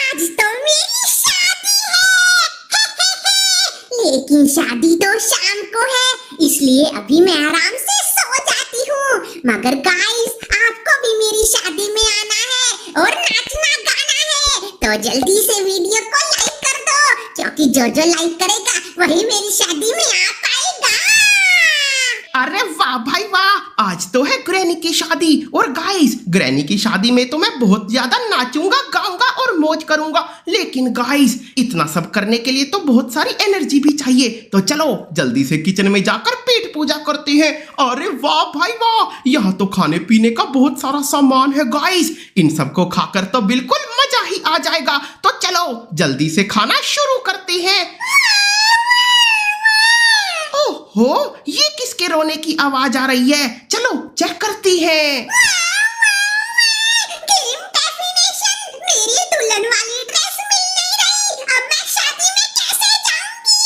आज तो मेरी शादी है। लेकिन शादी तो शाम को है, इसलिए अभी मैं आराम से सो जाती हूँ। मगर गाइस, आपको भी मेरी शादी में आना है और नाचना गाना है, तो जल्दी से वीडियो को लाइक कर दो, क्योंकि जो लाइक करेगा वही मेरी शादी में आ पाएगा। अरे वाह भाई वाह, आज तो है ग्रैनी की शादी। और गाइस, ग्रैनी की शादी में तो मैं बहुत ज्यादा नाचूंगा, गाऊंगा और मौज करूंगा। लेकिन गाइस, इतना सब करने के लिए तो बहुत सारी एनर्जी भी चाहिए। तो चलो जल्दी से किचन में जाकर पेट पूजा करते हैं। अरे वाह भाई वाह, यहाँ तो खाने पीने का बहुत सारा सामान है गाइस। इन सबको खाकर तो बिल्कुल मजा ही आ जाएगा। तो चलो जल्दी से खाना शुरू करते हैं। हो, ये किसके रोने की आवाज आ रही है? चलो चेक करती हैं। गेम डेफिनेशन, मेरी दुल्हन वाली ड्रेस मिल नहीं रही। अब मैं शादी में कैसे जाऊंगी?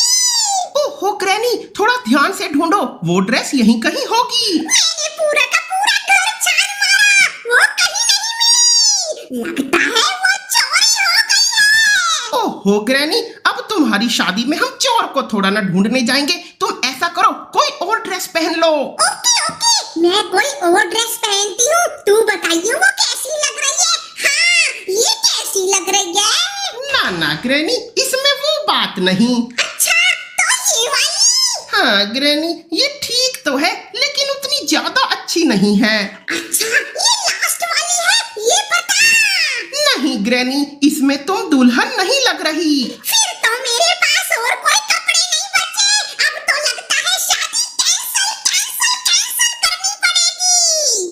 ओहो ग्रैनी, थोड़ा ध्यान से ढूंढो, वो ड्रेस यहीं कहीं होगी। मैंने पूरा का पूरा घर छान मारा, वो कहीं नहीं मिली। लगता है वो चोरी हो गई है। ओहो ग्रैनी, अब तुम्हारी शादी में हम चोर को थोड़ा ना ढूंढने जाएंगे। तुम ऐसा करो, कोई और ड्रेस पहन लो। ओके ओके, मैं कोई और ड्रेस पहनती हूँ। तू बताइए वो कैसी लग रही है? हाँ, ये कैसी लग रही है? ना ना ग्रैनी, इसमें वो बात नहीं। अच्छा, तो ये वाली? हाँ ग्रैनी, ये ठीक तो है, लेकिन उतनी ज्यादा अच्छी नहीं है। अच्छा, ये लास्ट वाली है, ये बता। नहीं ग्रैनी, इसमें तुम दुल्हन नहीं लग रही। फिर तो मेरे पास और कोई कपड़े नहीं बचे। अब तो लगता है शादी कैंसिल करनी पड़ेगी।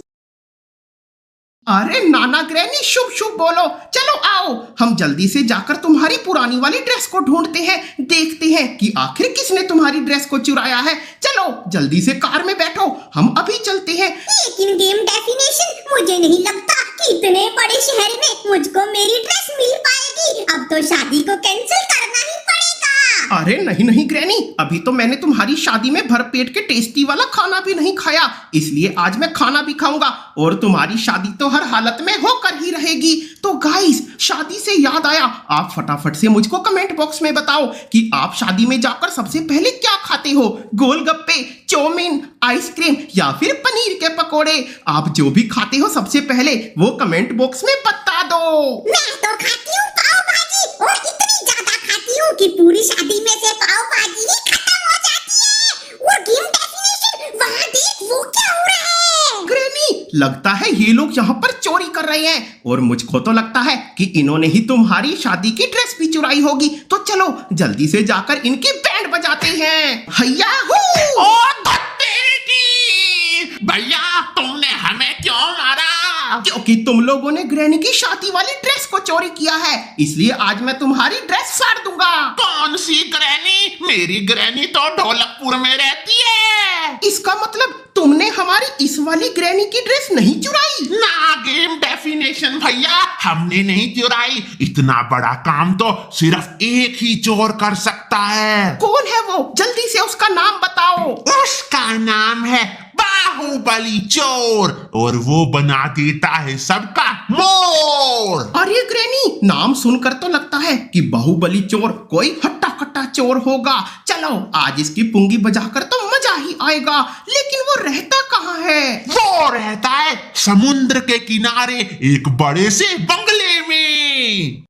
अरे नाना ग्रैनी, शुभ शुभ बोलो। चलो आओ, हम जल्दी से जाकर तुम्हारी पुरानी वाली ड्रेस को ढूंढते हैं। देखते हैं कि आखिर किसने तुम्हारी ड्रेस को चुराया है। चलो जल्दी से कार में बैठो, हम अभी चलते हैं। लेकिन गेम डेफिनेशन, मुझे नहीं लगता कि इतने बड़े शहर में मुझको मेरी ड्रेस मिल पाएगी। अब तो शादी को कैंसिल करना ही पड़ेगा। अरे नहीं नहीं ग्रैनी, अभी तो मैंने तुम्हारी शादी में भरपेट के टेस्टी वाला खाना भी नहीं खाया, इसलिए आज मैं खाना भी खाऊंगा और तुम्हारी शादी तो हर हालत में होकर ही रहेगी। तो गाइस, शादी से याद आया, आप फटाफट से मुझको कमेंट बॉक्स में बताओ कि आप शादी में जाकर सबसे पहले क्या खाते हो? गोलगप्पे, चाउमीन, आइसक्रीम या फिर पनीर के पकोड़े? आप जो भी खाते हो सबसे पहले वो कमेंट बॉक्स में बता दो। मैं तो खाती हूँ पाव भाजी, और इतनी ज्यादा खाती हूँ कि पूरी शादी में से पाव भाजी ही खत्म हो जाती है। वो गेम डेफिनेशन, वहाँ देख, वो क्या हो रहा है? ग्रैनी, लगता है ये लोग यहाँ पर चोरी कर रहे हैं, और मुझको तो लगता है कि इन्होंने ही तुम्हारी शादी की ड्रेस भी चुराई होगी। तो चलो जल्दी से जाकर इनकी बैंड बजाते हैं। हैया हू! भैया, तुमने हमें क्यों मारा? क्योंकि तुम लोगों ने ग्रैनी की शादी वाली ड्रेस को चोरी किया है, इसलिए आज मैं तुम्हारी ड्रेस फाड़ दूंगा। कौन सी ग्रैनी? मेरी ग्रैनी तो ढोलकपुर में रहती है। इसका मतलब तुमने हमारी इस वाली ग्रैनी की ड्रेस नहीं चुराई? ना गेम डेफिनेशन भैया, हमने नहीं चुराई। इतना बड़ा काम तो सिर्फ एक ही चोर कर सकता है। कौन है वो? जल्दी से उसका नाम बताओ। उसका नाम है बाहुबली चोर, और वो बना देता है सबका मोर। अरे ग्रैनी, नाम सुनकर तो लगता है कि बाहुबली चोर कोई हट्टा कट्टा चोर होगा। चलो आज इसकी पुंगी बजाकर तो मजा ही आएगा। लेकिन वो रहता कहाँ है? वो रहता है समुद्र के किनारे एक बड़े से बंगले में।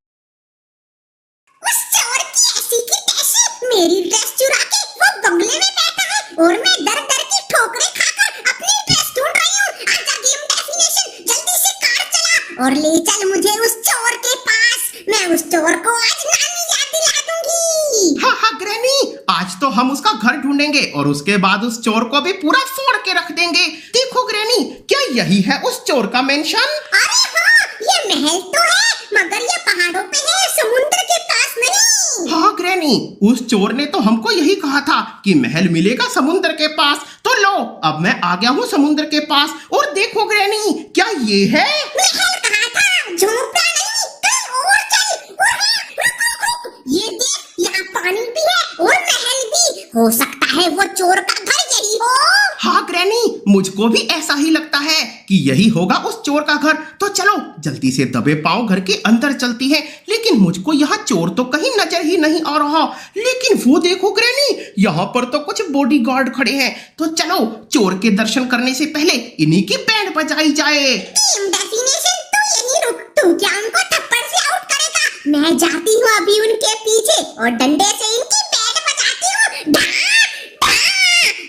उस चोर की ऐसी की तैसी मेरी ड्रेस चुरा के वो बंगले में बैठा है, और मैं दर दर की ठोकरें खाकर अपनी ड्रेस ढूंढ रही हूँ। आजा गेम डेफिनेशन, जल्दी से कार चला और ले चल मुझे उस चोर के पास। मैं उस चोर को आज नानी याद दिला दूंगी। हाँ हाँ ग्रैनी, आज तो हम उसका घर ढूंढेंगे और उसके बाद उस चोर को भी पूरा फोड़ के रख देंगे। देखो ग्रैनी, क्या यही है उस चोर का मेंशन? अरे हाँ, ये महल तो है, मगर ये पहाड़ों पे है, समुद्र के पास नहीं। हाँ ग्रैनी, उस चोर ने तो हमको यही कहा था कि महल मिलेगा समुद्र के पास। तो लो, अब मैं आ गया हूँ समुद्र के पास। और देखो ग्रैनी, क्या ये है? महल कहा था, झोंपड़ा नहीं, कहीं और चल। रुक, ये देख, यहाँ पानी भी है और महल भी। हो सकता है वो चोर का घर यही हो। हाँ ग्रैनी, मुझको भी ऐसा ही लगता है कि यही होगा उस चोर का घर। तो चलो जल्दी से दबे पांव घर के अंदर चलती है। लेकिन लेकिन मुझको यहाँ चोर तो कहीं नजर ही नहीं आ रहा। लेकिन वो देखो ग्रैनी, यहाँ पर तो कुछ बॉडीगार्ड खड़े हैं। तो चलो चोर के दर्शन करने से पहले इन्हीं की बैंड बजाई जाए। टीम डेफिनेशन तू यहीं रुक, तू क्या उनको थप्पड़ से आउट करेगा? मैं जाती हूँ अभी उनके पीछे और डंडे से इनकी बैंड बजाती हूँ। ढा, ढा।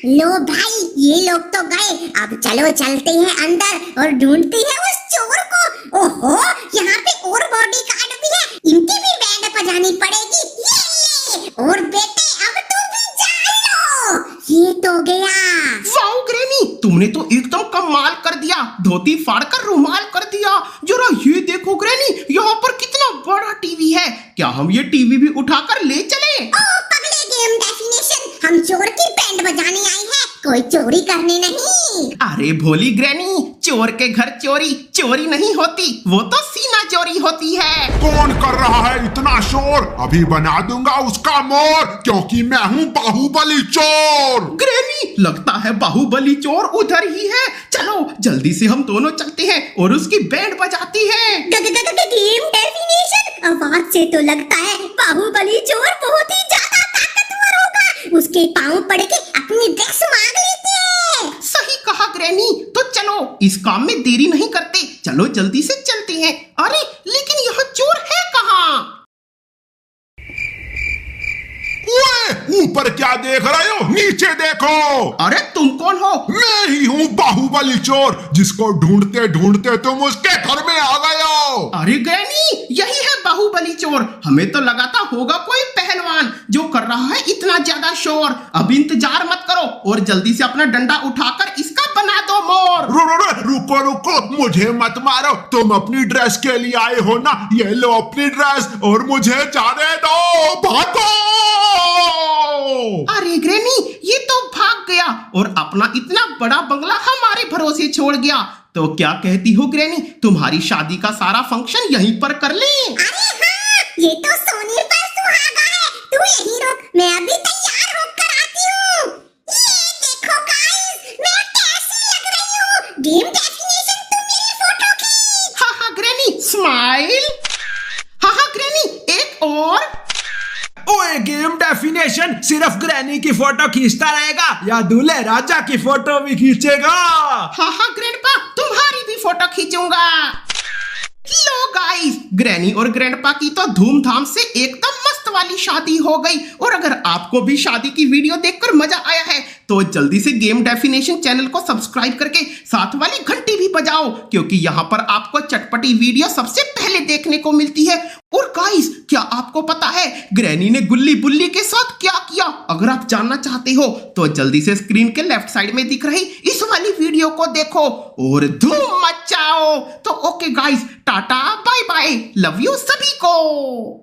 लो भाई, ये लोग तो गए, अब चलो चलते हैं अंदर और ढूंढते हैं उस चोर को। ओहो, यहाँ पे और बॉडीगार्ड भी है, इनकी भी बैंड बजानी पड़ेगी। ये और बेटे अब तुम भी जा लो, ये तो गया। वाओ ग्रैनी, तुमने तो एकदम कमाल कर दिया, धोती फाड़कर रुमाल कर दिया। जरा ये देखो ग्रैनी, यहाँ पर कितना बड़ा टीवी है। क्या हम ये टीवी भी उठाकर ले चले? ओ पगले गेम डेफिनेशन, हम चोर की बैंड बजाने आए हैं, कोई चोरी करने नहीं। अरे भोली ग्रैनी, चोर के घर चोरी चोरी नहीं होती, वो तो सीना चोरी होती है। कौन कर रहा है इतना शोर? अभी बना दूंगा उसका मोर, क्योंकि मैं हूँ बाहुबली चोर। ग्रैनी, लगता है बाहुबली चोर उधर ही है। चलो जल्दी से हम दोनों चलते हैं और उसकी बैंड बजाती हैं। गेम डेफिनेशन, आवाज से तो लगता है बाहुबली चोर बहुत ही ज्यादा ताकतवर होगा। उसके पाँव पड़ के अपनी ड्रेस मांग लेते हैं। सही कहा ग्रैनी, तो चलो इस काम में देरी नहीं करते, चलो जल्दी से चलते हैं। अरे लेकिन यहाँ चोर है कहाँ? ऊपर क्या देख रहे हो? नीचे देखो। अरे तुम कौन हो? मैं ही हूँ बाहुबली चोर, जिसको ढूंढते ढूंढते तुम उसके घर में आ गए हो। अरे ग्रैनी, यही है बाहुबली चोर। हमें तो लगा था होगा कोई पहलवान जो कर रहा है इतना ज्यादा शोर। अब इंतजार मत करो और जल्दी से अपना डंडा उठाकर इसका बना दो मोर। रुको रुको, मुझे मत मारो, तुम अपनी ड्रेस के लिए आए हो ना, ये लो अपनी ड्रेस और मुझे जाने दो, भागो। अरे ग्रैनी, ये तो भाग गया और अपना इतना बड़ा बंगला हमारे भरोसे छोड़ गया। तो क्या कहती हो ग्रैनी, तुम्हारी शादी का सारा फंक्शन यहीं पर कर लें? अरे हाँ, ये तो सोने पर सुहागा है, तू यहीं रुक, मैं अभी तैयार होकर आती हूँ। ये देखो गाइस, मैं कैसी लग रही हूँ? गेम डेफिनेशन, तू मेरी फोटो खींच। हाँ हाँ ग्रैनी, स्माइल। हाँ हाँ ग्रैनी, एक और। ओए गेम डेफिनेशन, सिर्फ ग्रैनी की फोटो खींचता रहेगा या दूल्हे राजा की फोटो भी खींचेगा? हाँ हाँ ग्रैंडपा, तुम्हारी भी फोटो खींचूंगा। लो गाइस, ग्रैनी और ग्रैंडपा की तो धूमधाम से एकदम मस्त वाली शादी हो गई। और अगर आपको भी शादी की वीडियो देखकर मजा आया है तो जल्दी से गेम डेफिनेशन चैनल को सब्सक्राइब करके साथ वाली घंटी भी बजाओ, क्योंकि यहाँ पर आपको चटपटी वीडियो सबसे पहले देखने को मिलती है। और गाइस, क्या आपको पता है ग्रैनी ने गुल्ली बुल्ली के साथ क्या किया? अगर आप जानना चाहते हो तो जल्दी से स्क्रीन के लेफ्ट साइड में दिख रही इस वाली वीडियो को देखो और धूम मचाओ। तो okay guys, tata bye bye, love you सभी को।